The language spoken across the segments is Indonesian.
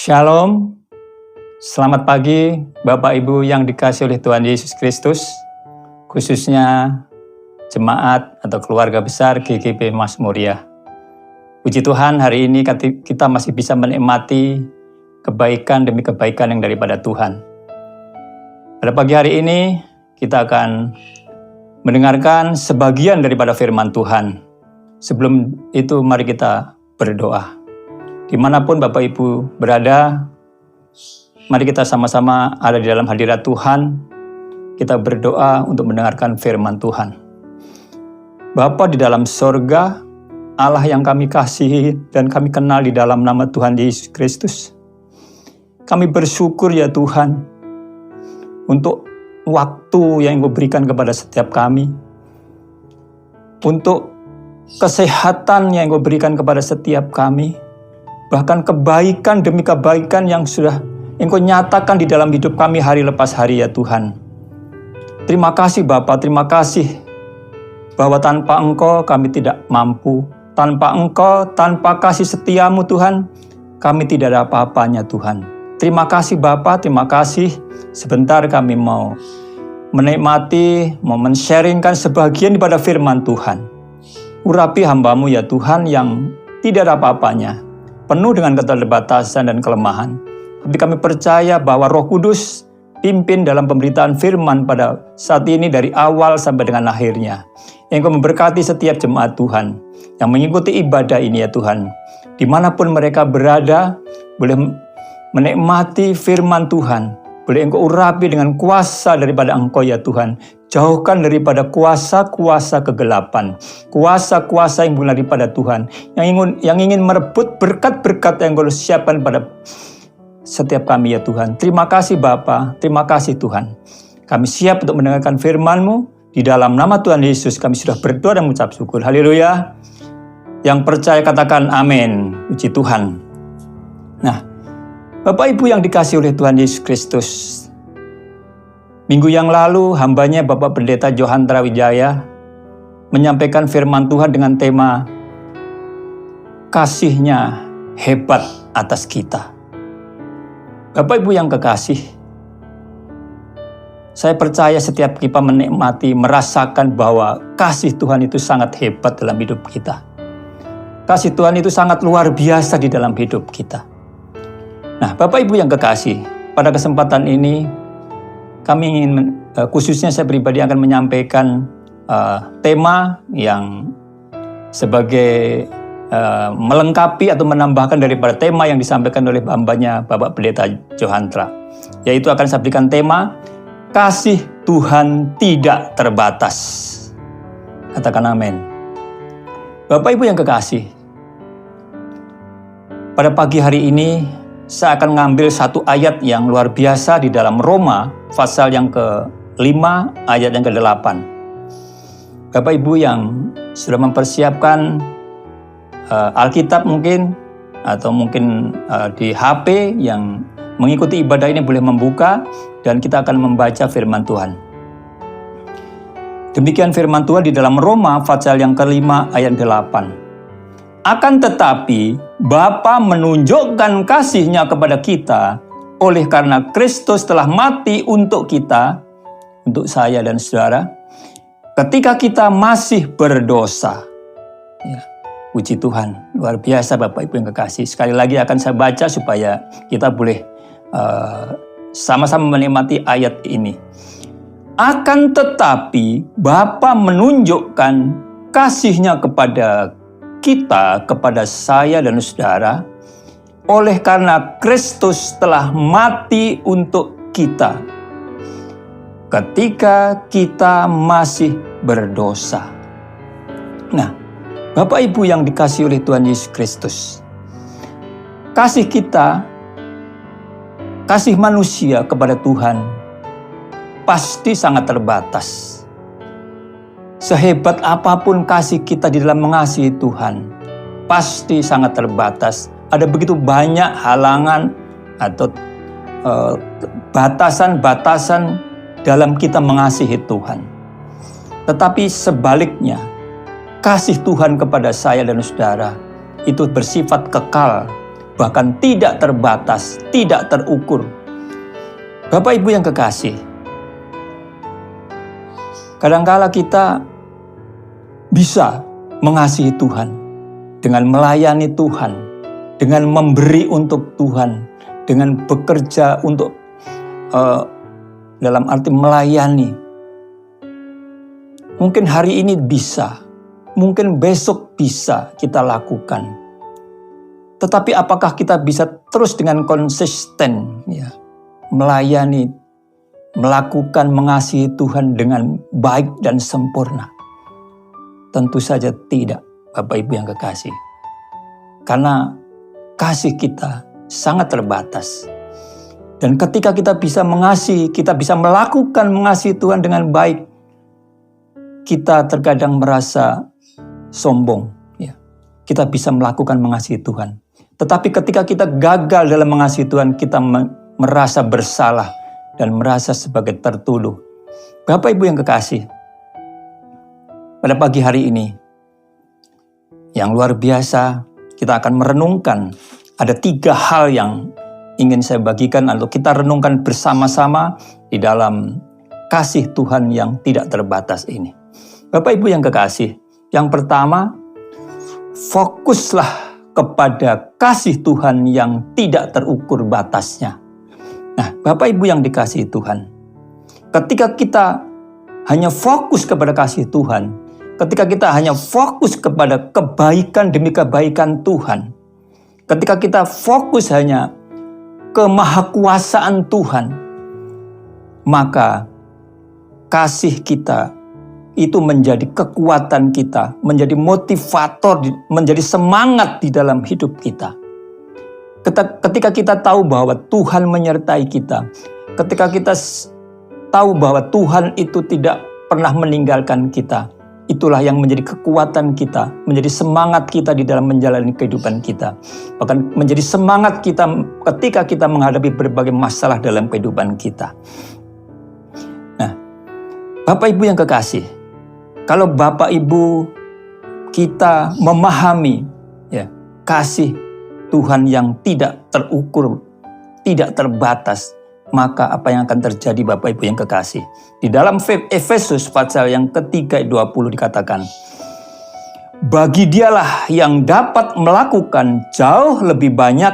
Shalom, selamat pagi Bapak Ibu yang dikasihi oleh Tuhan Yesus Kristus, khususnya jemaat atau keluarga besar GGP Mazmuriah. Puji Tuhan, hari ini kita masih bisa menikmati kebaikan demi kebaikan yang daripada Tuhan. Pada pagi hari ini kita akan mendengarkan sebagian daripada firman Tuhan. Sebelum itu mari kita berdoa. Dimanapun Bapak Ibu berada, mari kita sama-sama ada di dalam hadirat Tuhan. Kita berdoa untuk mendengarkan firman Tuhan. Bapa di dalam sorga, Allah yang kami kasihi dan kami kenal di dalam nama Tuhan Yesus Kristus. Kami bersyukur ya Tuhan, untuk waktu yang Engkau berikan kepada setiap kami. Untuk kesehatan yang Engkau berikan kepada setiap kami. Bahkan kebaikan demi kebaikan yang sudah Engkau nyatakan di dalam hidup kami hari lepas hari ya Tuhan. Terima kasih Bapa, terima kasih bahwa tanpa Engkau kami tidak mampu. Tanpa Engkau, tanpa kasih setiamu Tuhan, kami tidak ada apa-apanya Tuhan. Terima kasih Bapa, terima kasih. Sebentar kami mau menikmati, mau men-sharingkan sebagian daripada firman Tuhan. Urapi hamba-Mu ya Tuhan yang tidak ada apa-apanya, penuh dengan keterbatasan dan kelemahan. Tapi kami percaya bahwa Roh Kudus pimpin dalam pemberitaan firman pada saat ini dari awal sampai dengan akhirnya. Engkau memberkati setiap jemaat Tuhan yang mengikuti ibadah ini ya Tuhan. Dimanapun mereka berada, boleh menikmati firman Tuhan. Boleh Engkau urapi dengan kuasa daripada Engkau ya Tuhan. Jauhkan daripada kuasa-kuasa kegelapan, kuasa-kuasa yang bukan daripada Tuhan, yang ingin merebut berkat-berkat yang Engkau siapkan pada setiap kami ya Tuhan. Terima kasih Bapa, terima kasih Tuhan. Kami siap untuk mendengarkan firman-Mu. Di dalam nama Tuhan Yesus kami sudah berdoa dan mengucap syukur. Haleluya. Yang percaya katakan amin. Puji Tuhan. Nah, Bapak Ibu yang dikasihi oleh Tuhan Yesus Kristus, minggu yang lalu hambanya Bapak Pendeta Johantra Wijaya menyampaikan firman Tuhan dengan tema kasih-Nya hebat atas kita. Bapak Ibu yang kekasih, saya percaya setiap kita menikmati, merasakan bahwa kasih Tuhan itu sangat hebat dalam hidup kita. Kasih Tuhan itu sangat luar biasa di dalam hidup kita. Nah, Bapak Ibu yang kekasih, pada kesempatan ini kami ingin, khususnya saya pribadi akan menyampaikan tema yang sebagai melengkapi atau menambahkan daripada tema yang disampaikan oleh hambanya Bapak Pendeta Johantra. Yaitu akan saya berikan tema, kasih Tuhan tidak terbatas. Katakan amin. Bapak Ibu yang kekasih, pada pagi hari ini saya akan mengambil satu ayat yang luar biasa di dalam Roma, pasal yang ke-5, ayat yang ke-8. Bapak Ibu yang sudah mempersiapkan Alkitab mungkin, atau mungkin di HP yang mengikuti ibadah ini boleh membuka, dan kita akan membaca firman Tuhan. Demikian firman Tuhan di dalam Roma, pasal yang ke-5, ayat 8. Akan tetapi, Bapa menunjukkan kasih-Nya kepada kita oleh karena Kristus telah mati untuk kita, untuk saya dan saudara, ketika kita masih berdosa. Ya, puji Tuhan, luar biasa Bapak Ibu yang kekasih. Sekali lagi akan saya baca supaya kita boleh sama-sama menikmati ayat ini. Akan tetapi, Bapa menunjukkan kasih-Nya kepada kita, kepada saya dan saudara, oleh karena Kristus telah mati untuk kita ketika kita masih berdosa. Nah, Bapak Ibu yang dikasihi oleh Tuhan Yesus Kristus, kasih kita, kasih manusia kepada Tuhan pasti sangat terbatas. Sehebat apapun kasih kita di dalam mengasihi Tuhan, pasti sangat terbatas. Ada begitu banyak halangan atau batasan-batasan dalam kita mengasihi Tuhan. Tetapi sebaliknya, kasih Tuhan kepada saya dan saudara itu bersifat kekal, bahkan tidak terbatas, tidak terukur. Bapak Ibu yang kekasih, kadangkala kita bisa mengasihi Tuhan dengan melayani Tuhan, dengan memberi untuk Tuhan, dengan bekerja untuk dalam arti melayani. Mungkin hari ini bisa, mungkin besok bisa kita lakukan. Tetapi apakah kita bisa terus dengan konsisten ya, melayani, melakukan mengasihi Tuhan dengan baik dan sempurna? Tentu saja tidak, Bapak Ibu yang kekasih. Karena kasih kita sangat terbatas. Dan ketika kita bisa mengasihi, kita bisa melakukan mengasihi Tuhan dengan baik, kita terkadang merasa sombong. Ya. Kita bisa melakukan mengasihi Tuhan. Tetapi ketika kita gagal dalam mengasihi Tuhan, kita merasa bersalah dan merasa sebagai tertuduh. Bapak Ibu yang kekasih, pada pagi hari ini, yang luar biasa, kita akan merenungkan ada 3 hal yang ingin saya bagikan atau kita renungkan bersama-sama di dalam kasih Tuhan yang tidak terbatas ini. Bapak Ibu yang kekasih, yang pertama, fokuslah kepada kasih Tuhan yang tidak terukur batasnya. Nah, Bapak Ibu yang dikasihi Tuhan, ketika kita hanya fokus kepada kasih Tuhan, ketika kita hanya fokus kepada kebaikan demi kebaikan Tuhan, ketika kita fokus hanya kemahakuasaan Tuhan, maka kasih kita itu menjadi kekuatan kita, menjadi motivator, menjadi semangat di dalam hidup kita. Ketika kita tahu bahwa Tuhan menyertai kita, ketika kita tahu bahwa Tuhan itu tidak pernah meninggalkan kita, itulah yang menjadi kekuatan kita, menjadi semangat kita di dalam menjalani kehidupan kita. Bahkan menjadi semangat kita ketika kita menghadapi berbagai masalah dalam kehidupan kita. Nah, Bapak Ibu yang kekasih, kalau Bapak Ibu kita memahami ya, kasih Tuhan yang tidak terukur, tidak terbatas, maka apa yang akan terjadi Bapak Ibu yang kekasih? Di dalam Efesus pasal yang ketiga 20 dikatakan, bagi dialah yang dapat melakukan jauh lebih banyak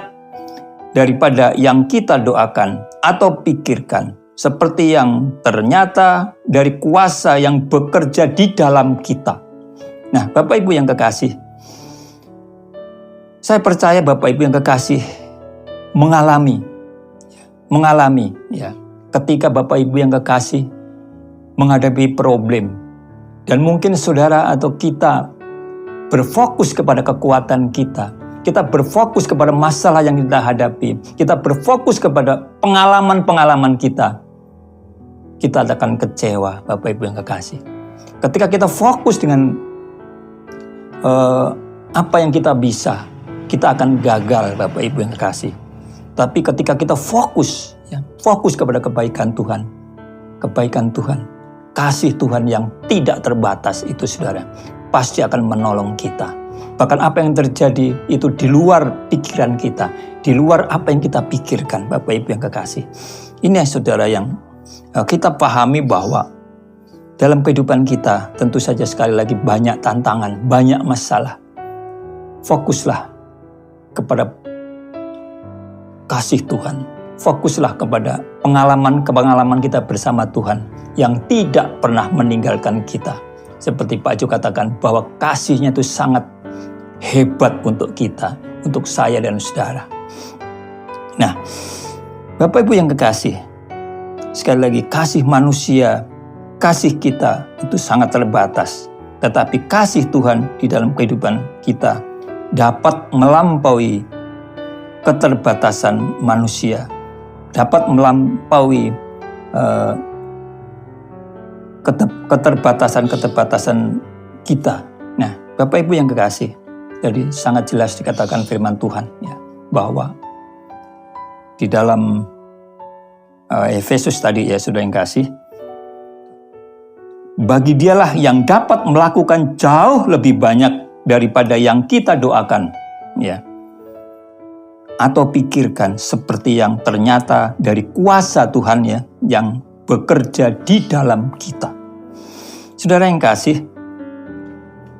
daripada yang kita doakan atau pikirkan, seperti yang ternyata dari kuasa yang bekerja di dalam kita. Nah, Bapak Ibu yang kekasih, saya percaya Bapak Ibu yang kekasih mengalami ya, ketika Bapak Ibu yang kekasih menghadapi problem, dan mungkin saudara atau kita berfokus kepada kekuatan kita berfokus kepada masalah yang kita hadapi, kita berfokus kepada pengalaman-pengalaman kita akan kecewa, Bapak Ibu yang kekasih. Ketika kita fokus dengan apa yang kita bisa, kita akan gagal, Bapak Ibu yang kekasih. Tapi ketika kita fokus kepada kebaikan Tuhan, kasih Tuhan yang tidak terbatas itu, saudara, pasti akan menolong kita. Bahkan apa yang terjadi itu di luar pikiran kita, di luar apa yang kita pikirkan, Bapak Ibu yang kekasih. Ini saudara yang kita pahami bahwa dalam kehidupan kita tentu saja sekali lagi banyak tantangan, banyak masalah. Fokuslah kepada kasih Tuhan. Fokuslah kepada pengalaman kita bersama Tuhan yang tidak pernah meninggalkan kita. Seperti Pak Jo katakan bahwa kasih-Nya itu sangat hebat untuk kita, untuk saya dan saudara. Nah, Bapak Ibu yang kekasih, sekali lagi kasih manusia, kasih kita itu sangat terbatas. Tetapi kasih Tuhan di dalam kehidupan kita dapat melampaui keterbatasan manusia, dapat melampaui keterbatasan kita. Nah, Bapak Ibu yang kekasih, jadi sangat jelas dikatakan firman Tuhan ya, bahwa di dalam Efesus tadi ya sudah yang kasih, bagi dialah yang dapat melakukan jauh lebih banyak daripada yang kita doakan ya, atau pikirkan seperti yang ternyata dari kuasa Tuhan ya, yang bekerja di dalam kita. Saudara yang kasih,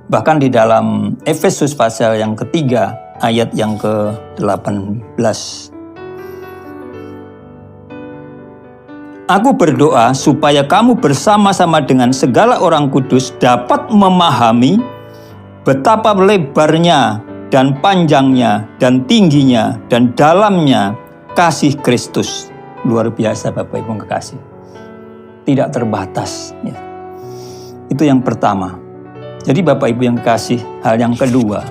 bahkan di dalam Efesus pasal yang ketiga ayat yang ke-18. Aku berdoa supaya kamu bersama-sama dengan segala orang kudus dapat memahami betapa lebarnya dan panjangnya dan tingginya dan dalamnya kasih Kristus. Luar biasa Bapak Ibu kekasih. Tidak terbatas. Ya. Itu yang pertama. Jadi Bapak Ibu yang kekasih, hal yang kedua,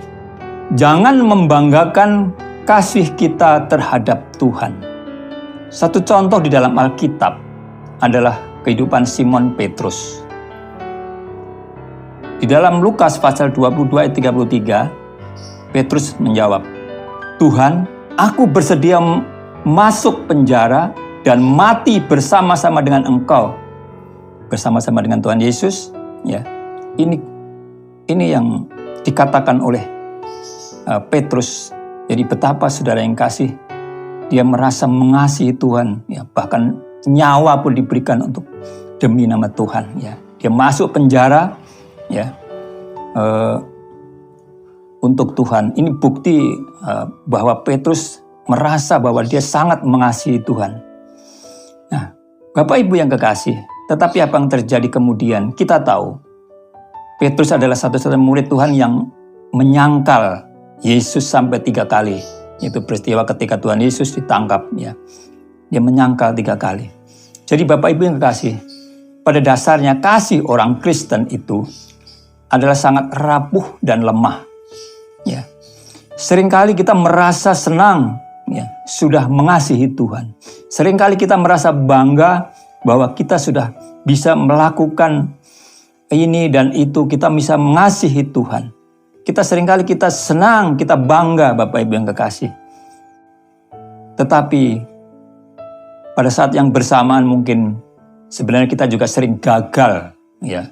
jangan membanggakan kasih kita terhadap Tuhan. Satu contoh di dalam Alkitab adalah kehidupan Simon Petrus. Di dalam Lukas pasal 22 ayat 33, Petrus menjawab, Tuhan, aku bersedia masuk penjara dan mati bersama-sama dengan Engkau. Bersama-sama dengan Tuhan Yesus, ya. Ini yang dikatakan oleh Petrus. Jadi betapa saudara yang kasih, dia merasa mengasihi Tuhan, ya, bahkan nyawa pun diberikan untuk demi nama Tuhan, ya. Dia masuk penjara, ya, untuk Tuhan. Ini bukti bahwa Petrus merasa bahwa dia sangat mengasihi Tuhan. Nah, Bapak Ibu yang kekasih, tetapi apa yang terjadi kemudian? Kita tahu Petrus adalah satu-satunya murid Tuhan yang menyangkal Yesus sampai 3 kali. Itu peristiwa ketika Tuhan Yesus ditangkap, ya. Dia menyangkal 3 kali. Jadi Bapak Ibu yang kekasih, pada dasarnya kasih orang Kristen itu adalah sangat rapuh dan lemah. Ya. Seringkali kita merasa senang, ya, sudah mengasihi Tuhan. Seringkali kita merasa bangga bahwa kita sudah bisa melakukan ini dan itu, kita bisa mengasihi Tuhan. Seringkali kita senang, kita bangga Bapak Ibu yang kekasih. Tetapi pada saat yang bersamaan mungkin sebenarnya kita juga sering gagal, ya,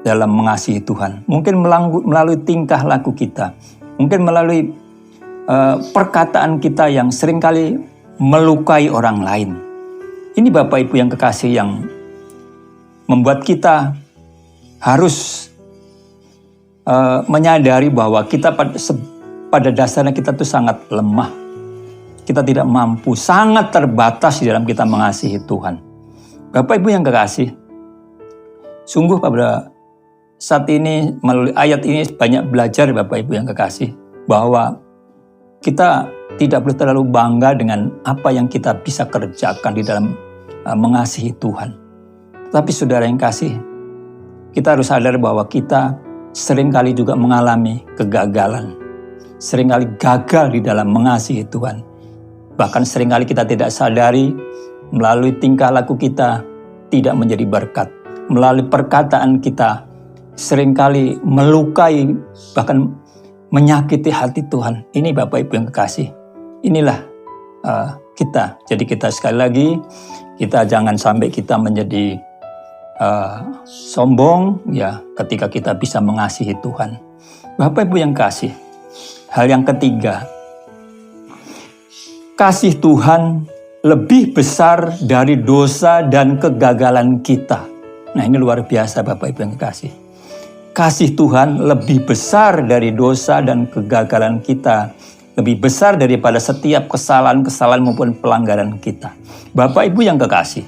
dalam mengasihi Tuhan. Mungkin melalui tingkah laku kita, mungkin melalui perkataan kita yang seringkali melukai orang lain. Ini Bapak Ibu yang kekasih yang membuat kita harus menyadari bahwa kita pada dasarnya kita tuh sangat lemah. Kita tidak mampu, sangat terbatas di dalam kita mengasihi Tuhan. Bapak Ibu yang kekasih, sungguh pada saat ini melalui ayat ini banyak belajar Bapak Ibu yang kekasih, bahwa kita tidak boleh terlalu bangga dengan apa yang kita bisa kerjakan di dalam mengasihi Tuhan. Tapi saudara yang kasih, kita harus sadar bahwa kita seringkali juga mengalami kegagalan. Seringkali gagal di dalam mengasihi Tuhan. Bahkan seringkali kita tidak sadari melalui tingkah laku kita tidak menjadi berkat. Melalui perkataan kita seringkali melukai, bahkan menyakiti hati Tuhan. Ini Bapak Ibu yang kekasih. Inilah kita. Jadi kita sekali lagi, kita jangan sampai kita menjadi sombong, ya, ketika kita bisa mengasihi Tuhan. Bapak Ibu yang kasih, hal yang ketiga, kasih Tuhan lebih besar dari dosa dan kegagalan kita. Nah, ini luar biasa Bapak Ibu yang kekasih. Kasih Tuhan lebih besar dari dosa dan kegagalan kita. Lebih besar daripada setiap kesalahan-kesalahan maupun pelanggaran kita. Bapak Ibu yang kekasih,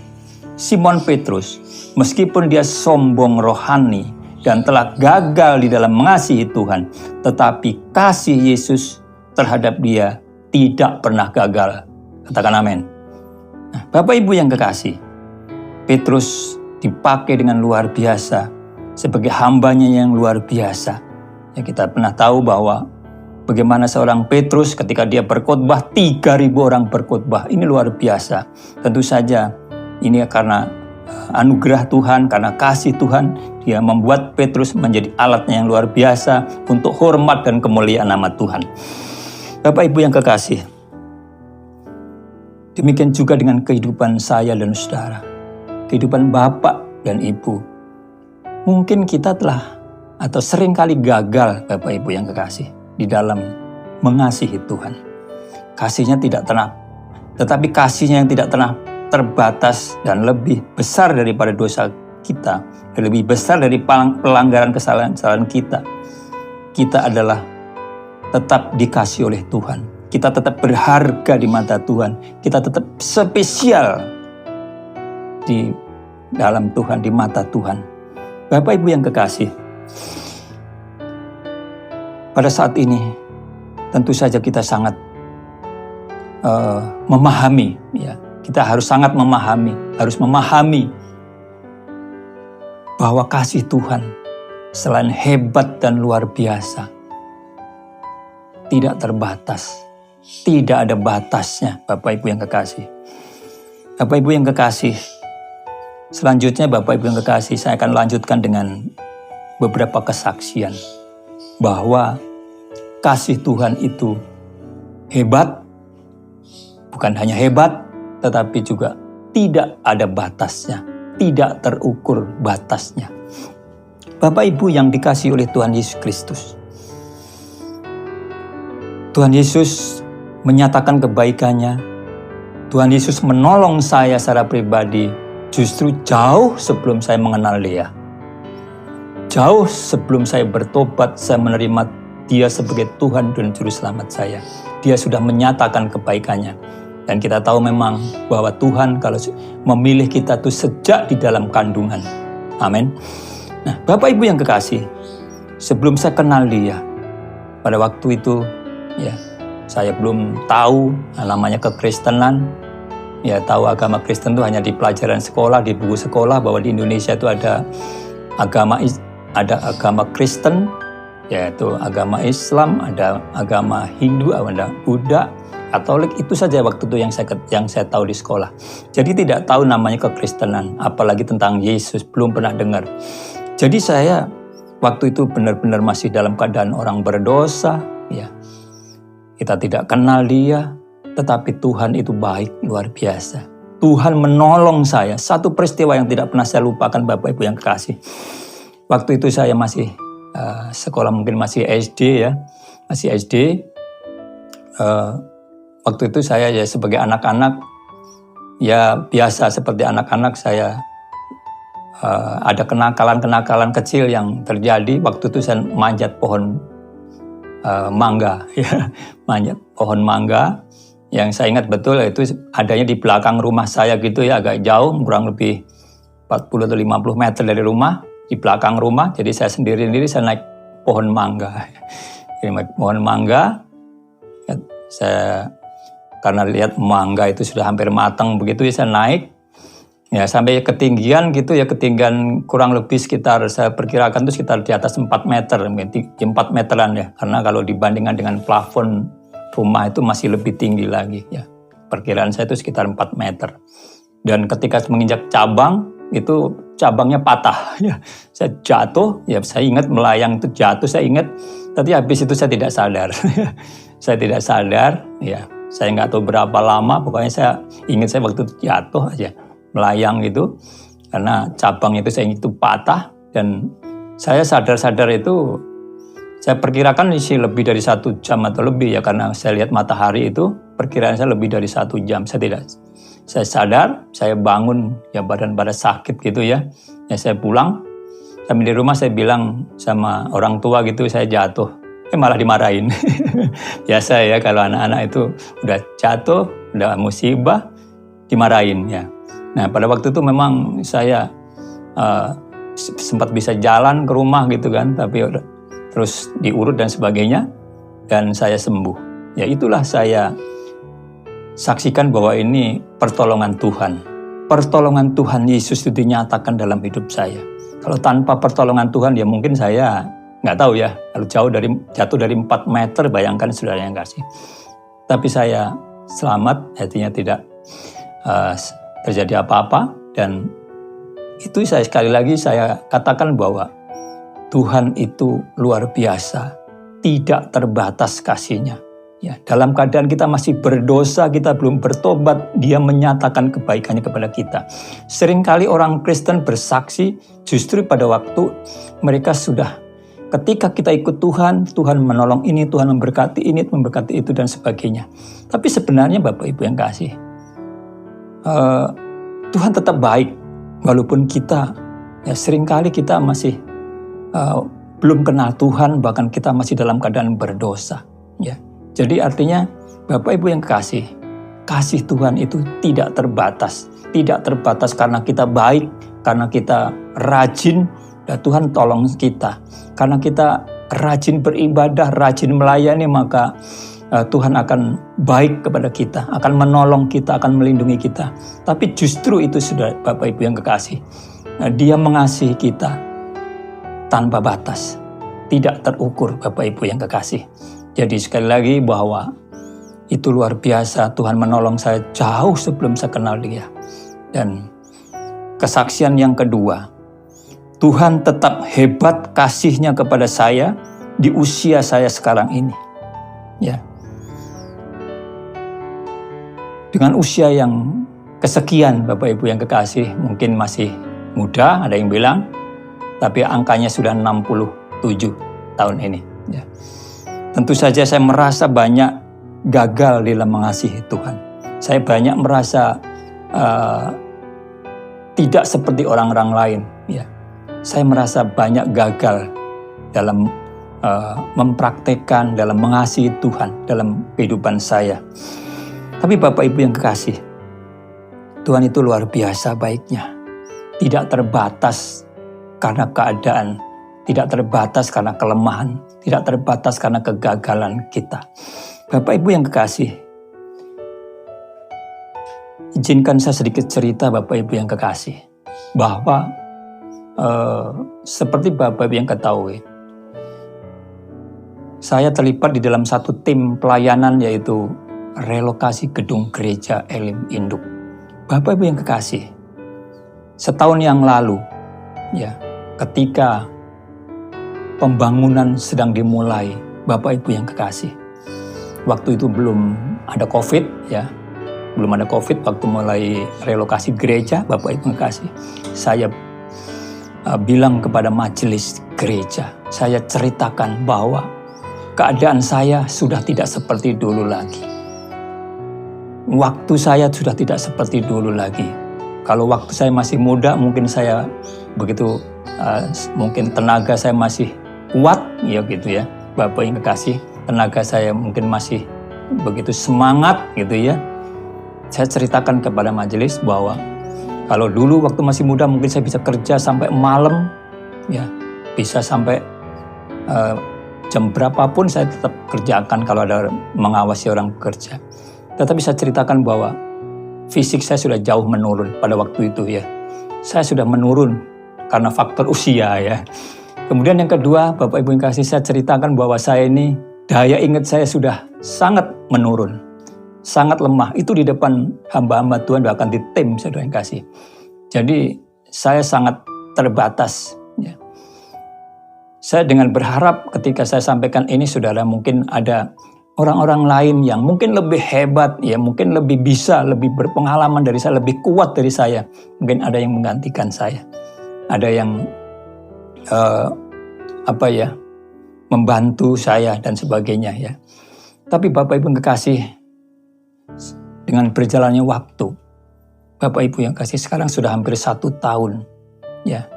Simon Petrus, meskipun dia sombong rohani dan telah gagal di dalam mengasihi Tuhan, tetapi kasih Yesus terhadap dia tidak pernah gagal. Katakan amin. Nah, Bapak Ibu yang kekasih, Petrus dipakai dengan luar biasa sebagai hambanya yang luar biasa. Ya, kita pernah tahu bahwa bagaimana seorang Petrus ketika dia berkhotbah, 3.000 orang berkhotbah. Ini luar biasa. Tentu saja ini karena anugerah Tuhan, karena kasih Tuhan, dia membuat Petrus menjadi alatnya yang luar biasa untuk hormat dan kemuliaan nama Tuhan. Bapak Ibu yang kekasih, demikian juga dengan kehidupan saya dan saudara, kehidupan Bapak dan Ibu. Mungkin kita telah atau seringkali gagal Bapak Ibu yang kekasih di dalam mengasihi Tuhan. kasihnya tidak pernah, tetapi kasihnya yang tidak pernah terbatas dan lebih besar daripada dosa kita, dan lebih besar dari pelanggaran kesalahan kita. Kita adalah tetap dikasih oleh Tuhan. Kita tetap berharga di mata Tuhan. Kita tetap spesial di dalam Tuhan, di mata Tuhan. Bapak Ibu yang kekasih, pada saat ini tentu saja kita sangat memahami, ya. Kita harus sangat memahami bahwa kasih Tuhan selain hebat dan luar biasa, tidak terbatas, tidak ada batasnya, Bapak Ibu yang kekasih. Bapak Ibu yang kekasih, selanjutnya Bapak Ibu yang kekasih, saya akan lanjutkan dengan beberapa kesaksian bahwa kasih Tuhan itu hebat, bukan hanya hebat, tetapi juga tidak ada batasnya, tidak terukur batasnya. Bapak Ibu yang dikasihi oleh Tuhan Yesus Kristus, Tuhan Yesus menyatakan kebaikannya. Tuhan Yesus menolong saya secara pribadi justru jauh sebelum saya mengenal Dia. Jauh sebelum saya bertobat, saya menerima Dia sebagai Tuhan dan Juru Selamat saya. Dia sudah menyatakan kebaikannya. Dan kita tahu memang bahwa Tuhan kalau memilih kita itu sejak di dalam kandungan. Amin. Nah, Bapak Ibu yang kekasih, sebelum saya kenal Dia, pada waktu itu, ya, saya belum tahu namanya kekristenan. Ya, tahu agama Kristen itu hanya di pelajaran sekolah, di buku sekolah, bahwa di Indonesia itu ada agama Kristen, yaitu agama Islam, ada agama Hindu, ada Buddha, Katolik. Itu saja waktu itu yang saya tahu di sekolah. Jadi tidak tahu namanya kekristenan, apalagi tentang Yesus, belum pernah dengar. Jadi saya waktu itu benar-benar masih dalam keadaan orang berdosa, ya. Kita tidak kenal Dia, tetapi Tuhan itu baik, luar biasa. Tuhan menolong saya. Satu peristiwa yang tidak pernah saya lupakan, Bapak Ibu yang kekasih. Waktu itu saya masih sekolah, mungkin masih SD, ya. Masih SD. Waktu itu saya ya sebagai anak-anak, ya biasa seperti anak-anak, saya ada kenakalan-kenakalan kecil yang terjadi. Waktu itu saya manjat pohon mangga, ya, manjat pohon mangga. Yang saya ingat betul itu adanya di belakang rumah saya gitu, ya, agak jauh, kurang lebih 40 atau 50 meter dari rumah, di belakang rumah. Jadi saya sendiri-sendiri saya naik pohon mangga. Pohon mangga, ya, saya karena lihat mangga itu sudah hampir matang begitu, ya saya naik, ya sampai ketinggian gitu, ya ketinggian kurang lebih sekitar, saya perkirakan itu sekitar di atas 4 meter, 4 meteran, ya, karena kalau dibandingkan dengan plafon rumah itu masih lebih tinggi lagi, ya. Perkiraan saya itu sekitar 4 meter. Dan ketika menginjak cabang, itu cabangnya patah, ya. Saya jatuh, ya saya ingat melayang itu jatuh, saya ingat, tapi habis itu saya tidak sadar. Saya tidak sadar, ya. Saya nggak tahu berapa lama, pokoknya saya ingat saya waktu itu jatuh aja, melayang gitu, karena cabang itu saya ingat itu patah, dan saya sadar-sadar itu, saya perkirakan isi lebih dari 1 jam atau lebih, ya, karena saya lihat matahari itu, perkiraan saya lebih dari 1 jam, saya sadar, saya bangun, ya badan sakit gitu, ya, saya pulang, sampai di rumah saya bilang sama orang tua gitu, saya jatuh. Malah dimarahin. Biasa ya kalau anak-anak itu udah jatuh, udah musibah, dimarahin, ya. Nah pada waktu itu memang saya sempat bisa jalan ke rumah gitu kan, tapi terus diurut dan sebagainya, dan saya sembuh. Ya itulah saya saksikan bahwa ini pertolongan Tuhan. Pertolongan Tuhan Yesus itu dinyatakan dalam hidup saya. Kalau tanpa pertolongan Tuhan, ya mungkin saya nggak tahu, ya, kalau jatuh dari 4 meter, bayangkan saudara yang kasih. Tapi saya selamat, artinya tidak terjadi apa-apa, dan itu saya sekali lagi saya katakan bahwa Tuhan itu luar biasa, tidak terbatas kasih-Nya. Ya, dalam keadaan kita masih berdosa, kita belum bertobat, Dia menyatakan kebaikannya kepada kita. Seringkali orang Kristen bersaksi justru pada waktu mereka sudah Ketika kita ikut Tuhan, Tuhan menolong ini, Tuhan memberkati ini, memberkati itu, dan sebagainya. Tapi sebenarnya Bapak Ibu yang kasih, Tuhan tetap baik, walaupun kita seringkali kita masih belum kenal Tuhan, bahkan kita masih dalam keadaan berdosa. Ya, jadi artinya Bapak Ibu yang kasih Tuhan itu tidak terbatas karena kita baik, karena kita rajin. Dan Tuhan tolong kita. Karena kita rajin beribadah, rajin melayani, maka Tuhan akan baik kepada kita, akan menolong kita, akan melindungi kita. Tapi justru itu sudah Bapak Ibu yang kekasih. Dia mengasihi kita tanpa batas, tidak terukur Bapak Ibu yang kekasih. Jadi sekali lagi bahwa itu luar biasa, Tuhan menolong saya jauh sebelum saya kenal Dia. Dan kesaksian yang kedua, Tuhan tetap hebat kasih-Nya kepada saya di usia saya sekarang ini. Ya. Dengan usia yang kesekian Bapak Ibu yang kekasih, mungkin masih muda, ada yang bilang, tapi angkanya sudah 67 tahun ini. Ya. Tentu saja saya merasa banyak gagal dalam mengasihi Tuhan. Saya banyak merasa tidak seperti orang-orang lain. Ya. Saya merasa banyak gagal dalam mempraktekkan, dalam mengasihi Tuhan, dalam kehidupan saya. Tapi Bapak Ibu yang kekasih, Tuhan itu luar biasa baiknya. Tidak terbatas karena keadaan, tidak terbatas karena kelemahan, tidak terbatas karena kegagalan kita. Bapak Ibu yang kekasih, izinkan saya sedikit cerita Bapak Ibu yang kekasih, bahwa seperti Bapak Ibu yang ketahui, saya terlibat di dalam satu tim pelayanan, yaitu relokasi gedung gereja Elim Induk. Bapak Ibu yang kekasih, setahun yang lalu, ya, ketika pembangunan sedang dimulai, Bapak Ibu yang kekasih, waktu itu belum ada COVID, ya, belum ada COVID waktu mulai relokasi gereja. Bapak Ibu yang kekasih, saya bilang kepada majelis gereja, saya ceritakan bahwa keadaan saya sudah tidak seperti dulu lagi. Waktu saya sudah tidak seperti dulu lagi. Kalau waktu saya masih muda, mungkin saya begitu, mungkin tenaga saya masih kuat, ya gitu ya. Bapak yang kekasih, tenaga saya mungkin masih begitu semangat gitu ya. Saya ceritakan kepada majelis bahwa kalau dulu waktu masih muda mungkin saya bisa kerja sampai malam, ya, bisa sampai jam berapapun saya tetap kerjakan kalau ada mengawasi orang bekerja. Tetapi saya ceritakan bahwa fisik saya sudah jauh menurun pada waktu itu, ya. Saya sudah menurun karena faktor usia, ya. Kemudian yang kedua, Bapak Ibu yang kasih, saya ceritakan bahwa saya ini daya ingat saya sudah sangat menurun. Sangat lemah, itu di depan hamba-hamba Tuhan, bahkan di tim saudara yang kasih. Jadi saya sangat terbatas. Ya. Saya dengan berharap ketika saya sampaikan ini, saudara, mungkin ada orang-orang lain yang mungkin lebih hebat, ya, mungkin lebih bisa, lebih berpengalaman dari saya, lebih kuat dari saya. Mungkin ada yang menggantikan saya, ada yang membantu saya dan sebagainya, ya. Tapi Bapak Ibu yang kekasih, dengan berjalannya waktu, Bapak Ibu yang kasih, sekarang sudah hampir 1 tahun, ya,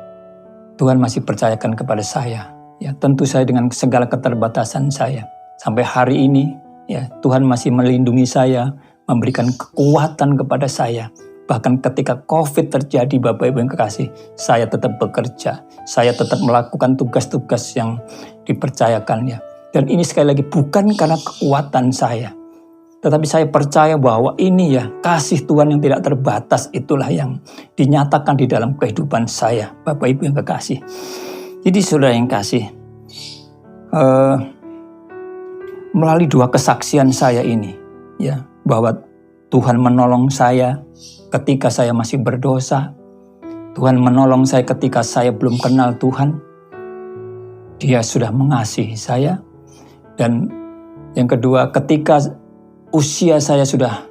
Tuhan masih percayakan kepada saya, ya, tentu saya dengan segala keterbatasan saya, sampai hari ini, ya, Tuhan masih melindungi saya, memberikan kekuatan kepada saya. Bahkan ketika COVID terjadi, Bapak Ibu yang kekasih, saya tetap bekerja, saya tetap melakukan tugas-tugas yang dipercayakannya. Dan ini sekali lagi bukan karena kekuatan saya, tetapi saya percaya bahwa ini, ya, kasih Tuhan yang tidak terbatas, itulah yang dinyatakan di dalam kehidupan saya, Bapak Ibu yang kekasih. Jadi saudara yang kasih, melalui 2 kesaksian saya ini, ya, bahwa Tuhan menolong saya ketika saya masih berdosa. Tuhan menolong saya ketika saya belum kenal Tuhan. Dia sudah mengasihi saya. Dan yang kedua, ketika usia saya sudah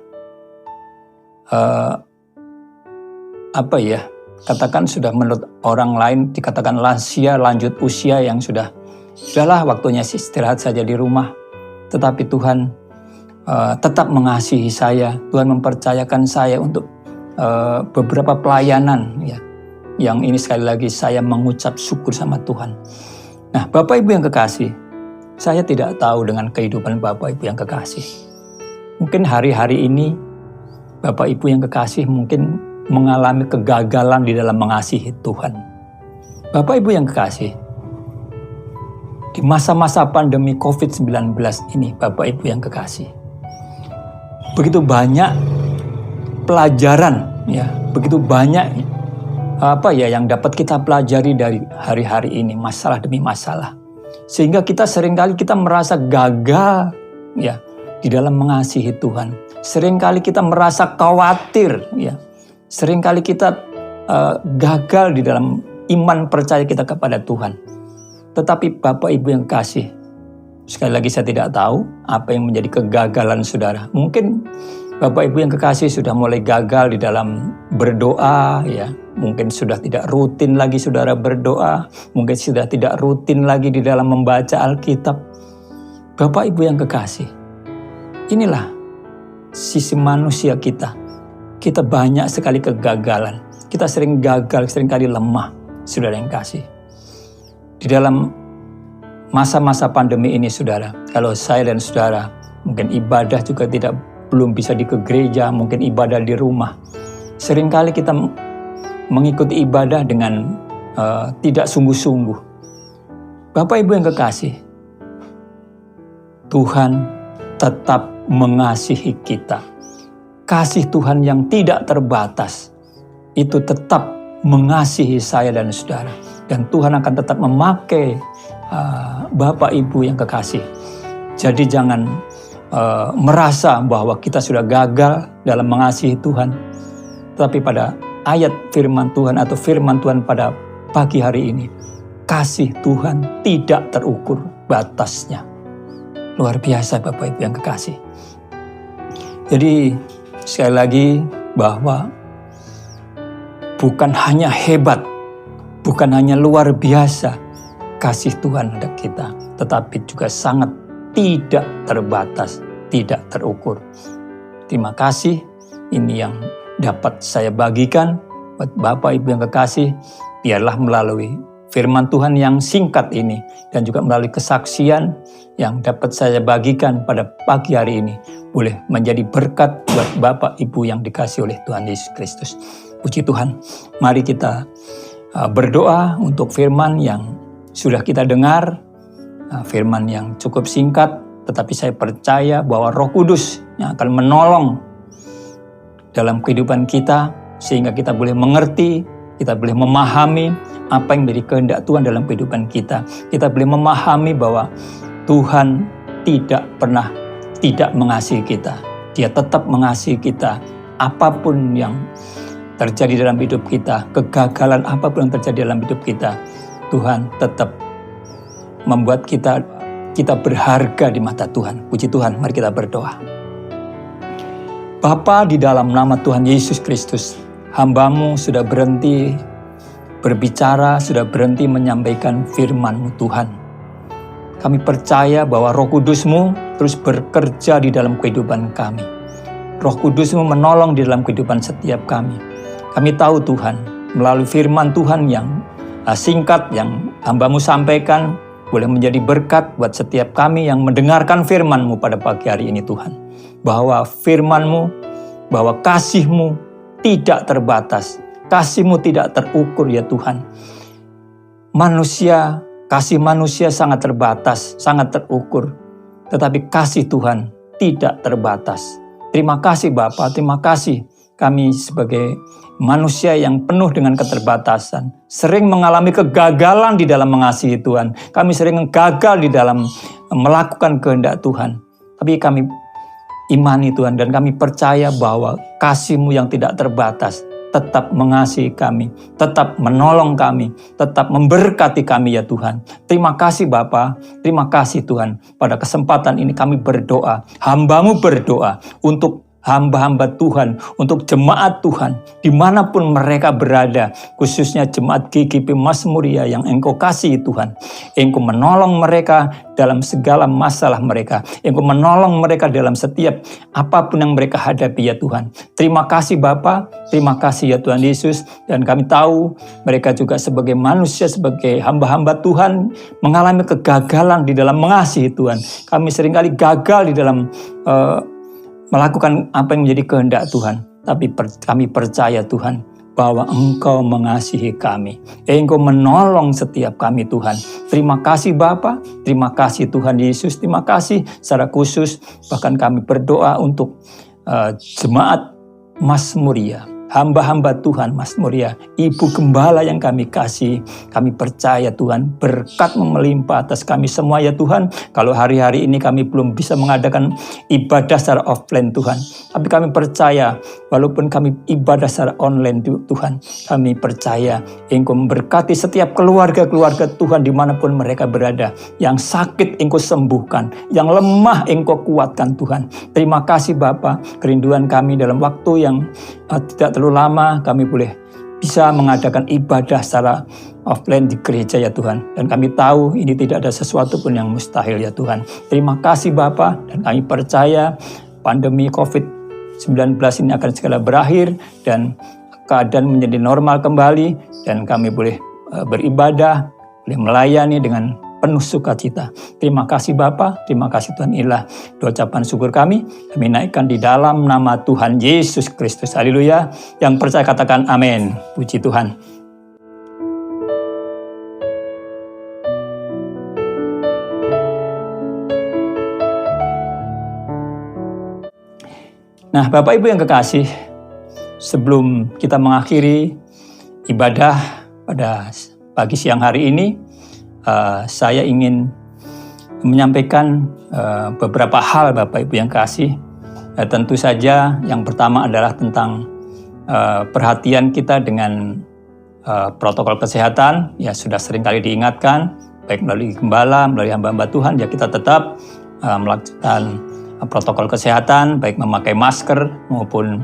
katakan sudah menurut orang lain dikatakan lansia, lanjut usia yang sudah Sudahlah, waktunya istirahat saja di rumah. Tetapi Tuhan tetap mengasihi saya. Tuhan mempercayakan saya untuk beberapa pelayanan, ya. Yang ini sekali lagi saya mengucap syukur sama Tuhan. Nah, Bapak Ibu yang kekasih, saya tidak tahu dengan kehidupan Bapak Ibu yang kekasih. Mungkin hari-hari ini Bapak Ibu yang kekasih mungkin mengalami kegagalan di dalam mengasihi Tuhan. Bapak Ibu yang kekasih, di masa-masa pandemi COVID-19 ini, Bapak Ibu yang kekasih, begitu banyak pelajaran, ya, begitu banyak yang dapat kita pelajari dari hari-hari ini, masalah demi masalah. Sehingga kita seringkali kita merasa gagal, ya, di dalam mengasihi Tuhan. Seringkali kita merasa khawatir, ya. Seringkali kita gagal di dalam iman percaya kita kepada Tuhan. Tetapi Bapak Ibu yang kasih, sekali lagi saya tidak tahu apa yang menjadi kegagalan saudara. Mungkin Bapak Ibu yang kekasih sudah mulai gagal di dalam berdoa, ya. Mungkin sudah tidak rutin lagi saudara berdoa. Mungkin sudah tidak rutin lagi di dalam membaca Alkitab. Bapak Ibu yang kekasih, inilah sisi manusia kita. Kita banyak sekali kegagalan. Kita sering gagal, seringkali lemah, saudara yang kasih. Di dalam masa-masa pandemi ini saudara, kalau saya dan saudara mungkin ibadah juga belum bisa ke gereja, mungkin ibadah di rumah. Seringkali kita mengikuti ibadah dengan tidak sungguh-sungguh. Bapak Ibu yang kekasih, Tuhan tetap mengasihi kita. Kasih Tuhan yang tidak terbatas itu tetap mengasihi saya dan saudara. Dan Tuhan akan tetap memakai Bapak Ibu yang kekasih. Jadi jangan merasa bahwa kita sudah gagal dalam mengasihi Tuhan. Tetapi pada ayat firman Tuhan atau firman Tuhan pada pagi hari ini, kasih Tuhan tidak terukur batasnya. Luar biasa Bapak Ibu yang kekasih. Jadi sekali lagi bahwa bukan hanya hebat, bukan hanya luar biasa kasih Tuhan ada kita, tetapi juga sangat tidak terbatas, tidak terukur. Terima kasih, ini yang dapat saya bagikan buat Bapak Ibu yang kekasih. Biarlah melalui firman Tuhan yang singkat ini dan juga melalui kesaksian yang dapat saya bagikan pada pagi hari ini boleh menjadi berkat buat Bapak Ibu yang dikasihi oleh Tuhan Yesus Kristus. Puji Tuhan, mari kita berdoa untuk firman yang sudah kita dengar. Firman yang cukup singkat, tetapi saya percaya bahwa Roh Kudus yang akan menolong dalam kehidupan kita, sehingga kita boleh mengerti, kita boleh memahami apa yang menjadi kehendak Tuhan dalam kehidupan kita. Kita boleh memahami bahwa Tuhan tidak pernah tidak mengasihi kita. Dia tetap mengasihi kita. Apapun yang terjadi dalam hidup kita, kegagalan apapun yang terjadi dalam hidup kita, Tuhan tetap membuat kita berharga di mata Tuhan. Puji Tuhan, mari kita berdoa. Bapa, di dalam nama Tuhan Yesus Kristus, hamba-Mu sudah berhenti berbicara, sudah berhenti menyampaikan firman-Mu Tuhan. Kami percaya bahwa Roh Kudus-Mu terus bekerja di dalam kehidupan kami. Roh Kudus-Mu menolong di dalam kehidupan setiap kami. Kami tahu Tuhan, melalui firman Tuhan yang singkat yang hamba-Mu sampaikan, boleh menjadi berkat buat setiap kami yang mendengarkan firman-Mu pada pagi hari ini Tuhan. Bahwa firman-Mu, bahwa kasih-Mu tidak terbatas. Kasih-Mu tidak terukur ya Tuhan. Kasih manusia sangat terbatas, sangat terukur. Tetapi kasih Tuhan tidak terbatas. Terima kasih Bapa, terima kasih. Kami sebagai manusia yang penuh dengan keterbatasan, sering mengalami kegagalan di dalam mengasihi Tuhan. Kami sering gagal di dalam melakukan kehendak Tuhan. Tapi kami imani Tuhan dan kami percaya bahwa kasih-Mu yang tidak terbatas tetap mengasihi kami, tetap menolong kami, tetap memberkati kami ya Tuhan. Terima kasih Bapa, terima kasih Tuhan. Pada kesempatan ini kami berdoa, hamba-Mu berdoa untuk hamba-hamba Tuhan, untuk jemaat Tuhan, dimanapun mereka berada, khususnya jemaat GKP Mazmuria yang Engkau kasih Tuhan. Engkau menolong mereka dalam segala masalah mereka. Engkau menolong mereka dalam setiap apapun yang mereka hadapi ya Tuhan. Terima kasih Bapa, terima kasih ya Tuhan Yesus. Dan kami tahu mereka juga sebagai manusia, sebagai hamba-hamba Tuhan, mengalami kegagalan di dalam mengasihi Tuhan. Kami seringkali gagal di dalam melakukan apa yang menjadi kehendak Tuhan. Tapi kami percaya Tuhan bahwa Engkau mengasihi kami. Engkau menolong setiap kami Tuhan. Terima kasih Bapa, terima kasih Tuhan Yesus, terima kasih secara khusus. Bahkan kami berdoa untuk jemaat Mazmuria, hamba-hamba Tuhan Mazmuria, Ibu Gembala yang kami kasih. Kami percaya Tuhan berkat melimpah atas kami semua ya Tuhan. Kalau hari-hari ini kami belum bisa mengadakan ibadah secara offline Tuhan, tapi kami percaya walaupun kami ibadah secara online Tuhan, kami percaya Engkau memberkati setiap keluarga-keluarga Tuhan dimanapun mereka berada. Yang sakit Engkau sembuhkan, yang lemah Engkau kuatkan Tuhan. Terima kasih Bapa, kerinduan kami dalam waktu yang tidak terlalu lama kami boleh bisa mengadakan ibadah secara offline di gereja ya Tuhan. Dan kami tahu ini tidak ada sesuatu pun yang mustahil ya Tuhan. Terima kasih Bapa, dan kami percaya pandemi COVID-19 ini akan segera berakhir dan keadaan menjadi normal kembali, dan kami boleh beribadah, boleh melayani dengan penuh sukacita. Terima kasih Bapa, terima kasih Tuhan. Inilah doa ucapan syukur kami naikkan di dalam nama Tuhan Yesus Kristus. Haleluya. Yang percaya katakan amin. Puji Tuhan. Nah, Bapak Ibu yang kekasih, sebelum kita mengakhiri ibadah pada pagi siang hari ini, saya ingin menyampaikan beberapa hal Bapak Ibu yang kasih. Tentu saja yang pertama adalah tentang perhatian kita dengan protokol kesehatan. Ya sudah sering kali diingatkan, baik melalui gembala, melalui hamba-hamba Tuhan, ya kita tetap melakukan protokol kesehatan, baik memakai masker maupun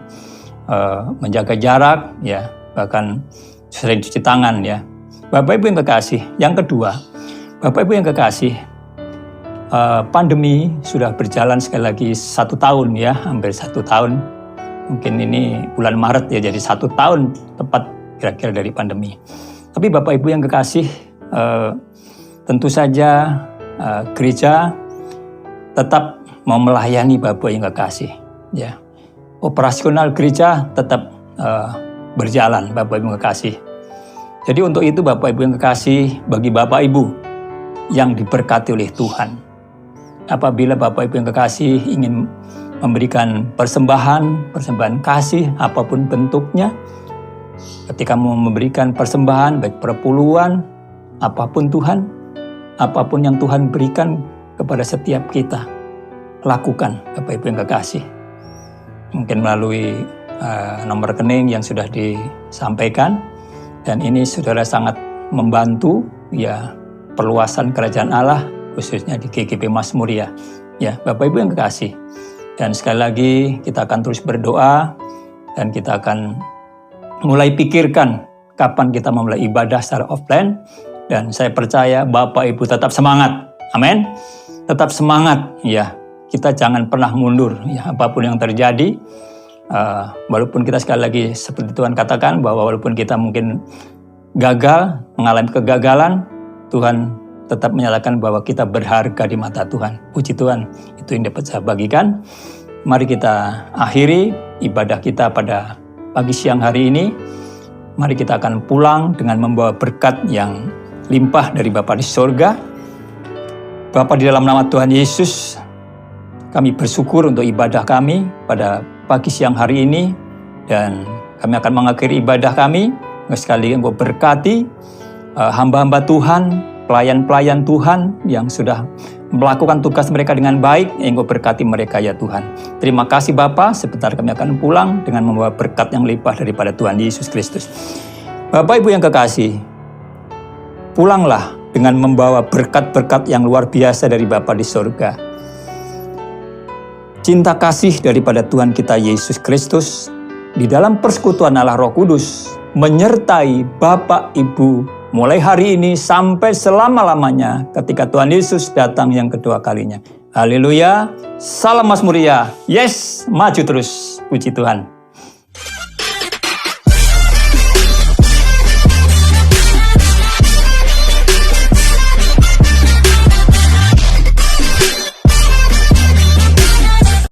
menjaga jarak, ya bahkan sering cuci tangan ya. Bapak Ibu yang kekasih, yang kedua, Bapak Ibu yang kekasih, pandemi sudah berjalan sekali lagi 1 tahun ya, hampir 1 tahun. Mungkin ini bulan Maret ya, jadi 1 tahun tepat kira-kira dari pandemi. Tapi Bapak Ibu yang kekasih, tentu saja gereja tetap mau melayani Bapak yang kekasih. Ya, operasional gereja tetap berjalan Bapak Ibu yang kekasih. Jadi untuk itu Bapak Ibu yang kekasih, bagi Bapak Ibu yang diberkati oleh Tuhan, apabila Bapak Ibu yang kekasih ingin memberikan persembahan kasih apapun bentuknya, ketika mau memberikan persembahan baik perpuluhan, apapun Tuhan, apapun yang Tuhan berikan kepada setiap kita, lakukan Bapak Ibu yang kekasih. Mungkin melalui nomor rekening yang sudah disampaikan. Dan ini saudara sangat membantu ya perluasan kerajaan Allah, khususnya di GKP Mazmuria. Ya, Bapak Ibu yang kekasih. Dan sekali lagi kita akan terus berdoa dan kita akan mulai pikirkan kapan kita memulai ibadah secara offline. Dan saya percaya Bapak Ibu tetap semangat. Amin. Tetap semangat ya. Kita jangan pernah mundur ya, apapun yang terjadi. Walaupun kita sekali lagi seperti Tuhan katakan bahwa walaupun kita mungkin gagal, mengalami kegagalan, Tuhan tetap menyatakan bahwa kita berharga di mata Tuhan. Puji Tuhan, itu yang dapat saya bagikan. Mari kita akhiri ibadah kita pada pagi siang hari ini. Mari kita akan pulang dengan membawa berkat yang limpah dari Bapa di sorga. Bapa, di dalam nama Tuhan Yesus, kami bersyukur untuk ibadah kami pada pagi siang hari ini, dan kami akan mengakhiri ibadah kami. Sekali lagi Engkau berkati hamba-hamba Tuhan, pelayan-pelayan Tuhan yang sudah melakukan tugas mereka dengan baik. Engkau berkati mereka ya Tuhan. Terima kasih Bapa, sebentar kami akan pulang dengan membawa berkat yang limpah daripada Tuhan Yesus Kristus. Bapak Ibu yang kekasih, pulanglah dengan membawa berkat-berkat yang luar biasa dari Bapa di surga. cinta kasih daripada Tuhan kita Yesus Kristus, di dalam persekutuan Allah Roh Kudus, menyertai Bapak Ibu mulai hari ini sampai selama-lamanya ketika Tuhan Yesus datang yang kedua kalinya. Haleluya, salam Mazmuria, yes, maju terus, puji Tuhan.